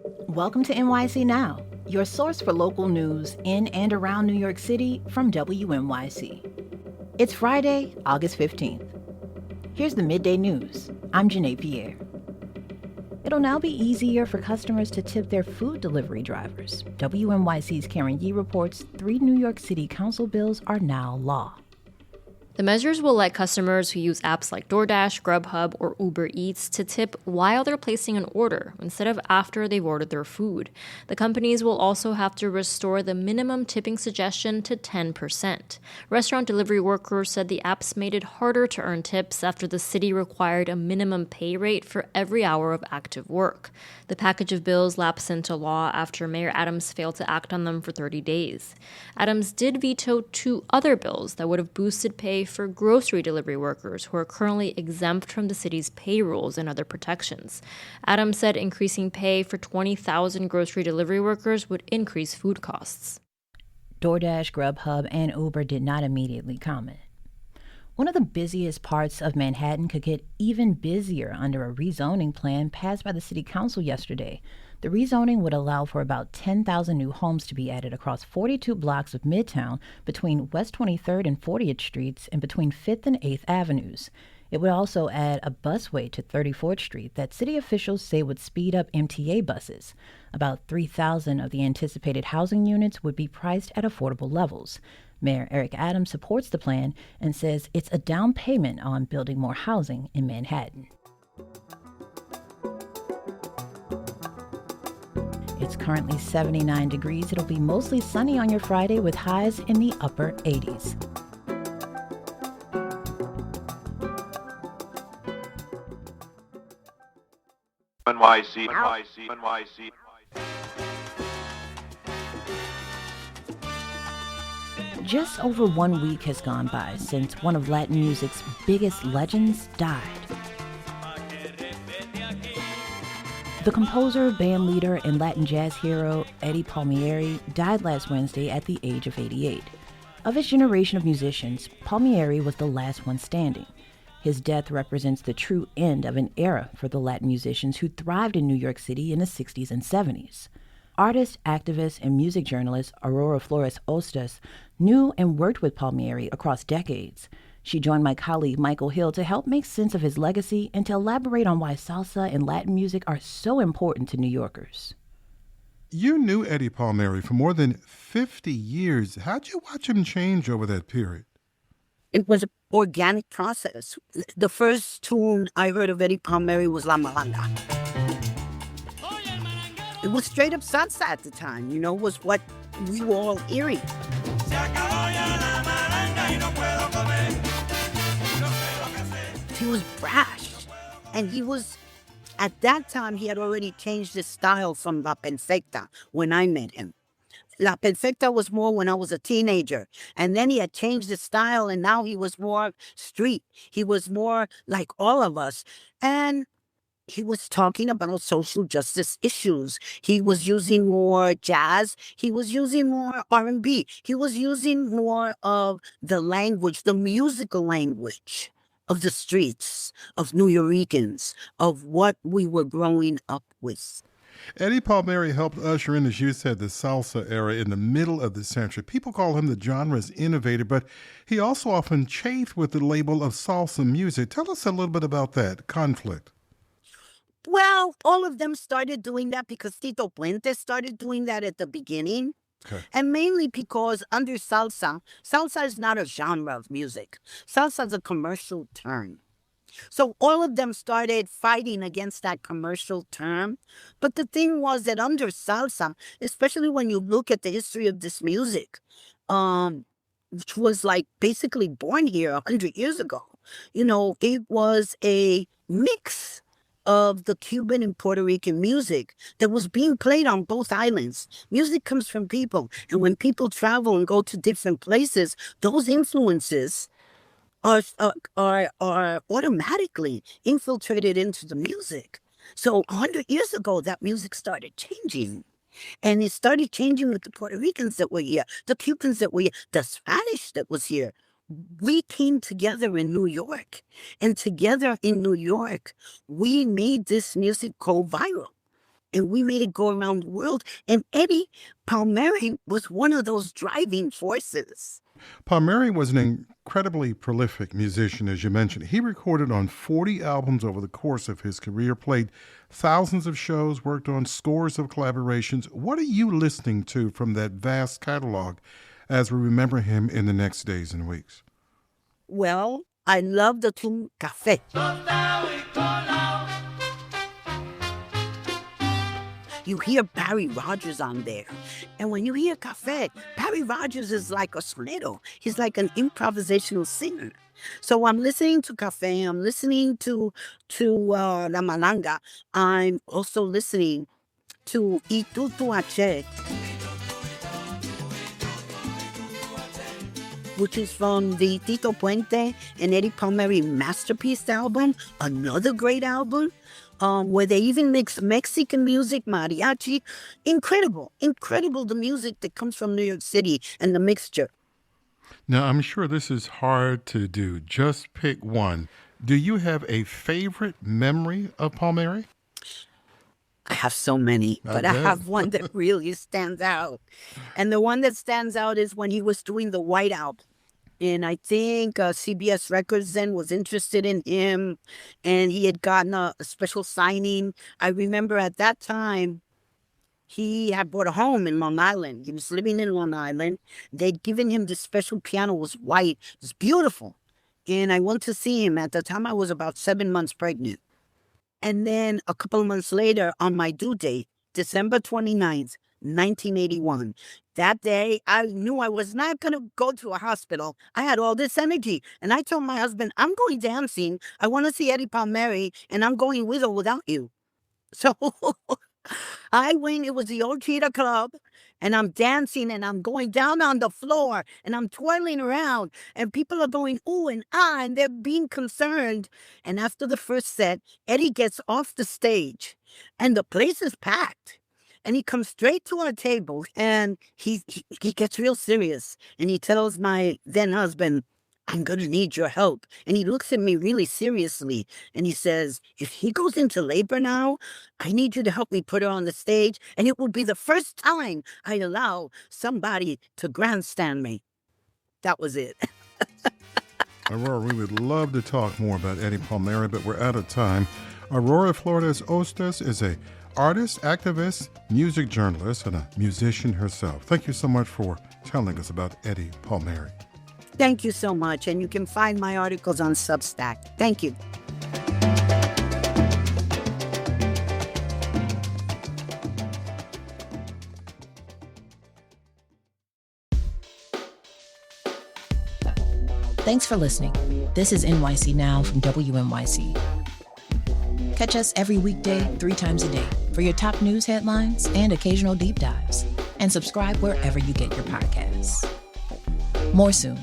Welcome to NYC Now, your source for local news in and around New York City from WNYC. It's Friday, August 15th. Here's the Midday News. I'm Janae Pierre. It'll now be easier for customers to tip their food delivery drivers. WNYC's Karen Yee reports 3 New York City Council bills are now law. The measures will let customers who use apps like DoorDash, Grubhub, or UberEats to tip while they're placing an order instead of after they've ordered their food. The companies will also have to restore the minimum tipping suggestion to 10%. Restaurant delivery workers said the apps made it harder to earn tips after the city required a minimum pay rate for every hour of active work. The package of bills lapsed into law after Mayor Adams failed to act on them for 30 days. Adams did veto 2 other bills that would have boosted pay for grocery delivery workers who are currently exempt from the city's pay rules and other protections. Adams said increasing pay for 20,000 grocery delivery workers would increase food costs. DoorDash, Grubhub, and Uber did not immediately comment. One of the busiest parts of Manhattan could get even busier under a rezoning plan passed by the City Council yesterday. The rezoning would allow for about 10,000 new homes to be added across 42 blocks of Midtown between West 23rd and 40th Streets and between 5th and 8th Avenues. It would also add a busway to 34th Street that city officials say would speed up MTA buses. About 3,000 of the anticipated housing units would be priced at affordable levels. Mayor Eric Adams supports the plan and says it's a down payment on building more housing in Manhattan. It's currently 79 degrees. It'll be mostly sunny on your Friday with highs in the upper 80s. NYC. Just over 1 week has gone by since one of Latin music's biggest legends died. The composer, band leader, and Latin jazz hero Eddie Palmieri died last Wednesday at the age of 88. Of his generation of musicians, Palmieri was the last one standing. His death represents the true end of an era for the Latin musicians who thrived in New York City in the 60s and 70s. Artist, activist, and music journalist Aurora Flores Hostos knew and worked with Palmieri across decades. She joined my colleague Michael Hill to help make sense of his legacy and to elaborate on why salsa and Latin music are so important to New Yorkers. You knew Eddie Palmieri for more than 50 years. How'd you watch him change over that period? It was an organic process. The first tune I heard of Eddie Palmieri was La Malanga. It was straight up salsa at the time, was what we were all hearing. He was brash, and at that time, he had already changed his style from La Perfecta when I met him. La Perfecta was more when I was a teenager, and then he had changed his style, and now he was more street. He was more like all of us, and he was talking about social justice issues. He was using more jazz. He was using more R&B. He was using more of the language, the musical language of the streets, of New Yorkers, of what we were growing up with. Eddie Palmieri helped usher in, as you said, the salsa era in the middle of the century. People call him the genre's innovator, but he also often chafed with the label of salsa music. Tell us a little bit about that conflict. Well, all of them started doing that because Tito Puente started doing that at the beginning. Okay. And mainly because under salsa is not a genre of music. Salsa is a commercial term. So all of them started fighting against that commercial term. But the thing was that under salsa, especially when you look at the history of this music, which was like basically born here 100 years ago, it was a mix of the Cuban and Puerto Rican music that was being played on both islands. Music comes from people, and when people travel and go to different places, those influences are automatically infiltrated into the music. So 100 years ago, that music started changing. And it started changing with the Puerto Ricans that were here, the Cubans that were here, the Spanish that was here. We came together in New York, and together in New York, we made this music go viral. and we made it go around the world. And Eddie Palmieri was one of those driving forces. Palmieri was an incredibly prolific musician, as you mentioned. He recorded on 40 albums over the course of his career, played thousands of shows, worked on scores of collaborations. What are you listening to from that vast catalog as we remember him in the next days and weeks? Well, I love the tune Café. You hear Barry Rogers on there. And when you hear Café, Barry Rogers is like a sonero. He's like an improvisational singer. So I'm listening to Café, I'm listening to La Malanga. I'm also listening to Y Tu Tu Ache, which is from the Tito Puente and Eddie Palmieri Masterpiece album, another great album, where they even mix Mexican music, mariachi. Incredible the music that comes from New York City and the mixture. Now, I'm sure this is hard to do. Just pick one. Do you have a favorite memory of Palmieri? I have so many, but I have one that really stands out. And the one that stands out is when he was doing the White Album. And I think CBS Records then was interested in him, and he had gotten a special signing. I remember at that time, he had bought a home in Long Island. He was living in Long Island. They'd given him this special piano. It was white. It was beautiful. And I went to see him. At the time, I was about 7 months pregnant. And then a couple of months later, on my due date, December 29th, 1981. That day, I knew I was not going to go to a hospital. I had all this energy. And I told my husband, I'm going dancing. I want to see Eddie Palmieri, and I'm going with or without you. So I went. It was the Old Cheetah Club, and I'm dancing, and I'm going down on the floor, and I'm twirling around, and people are going, ooh and ah, and they're being concerned. And after the first set, Eddie gets off the stage, and the place is packed. And he comes straight to our table, and he gets real serious. And he tells my then husband, I'm going to need your help. And he looks at me really seriously, and he says, if he goes into labor now, I need you to help me put her on the stage, and it will be the first time I allow somebody to grandstand me. That was it. Aurora, we would love to talk more about Eddie Palmieri, but we're out of time. Aurora Flores Hostos is a artist, activist, music journalist, and a musician herself. Thank you so much for telling us about Eddie Palmieri. Thank you so much. And you can find my articles on Substack. Thank you. Thanks for listening. This is NYC Now from WNYC. Catch us every weekday, 3 times a day, for your top news headlines and occasional deep dives. And subscribe wherever you get your podcasts. More soon.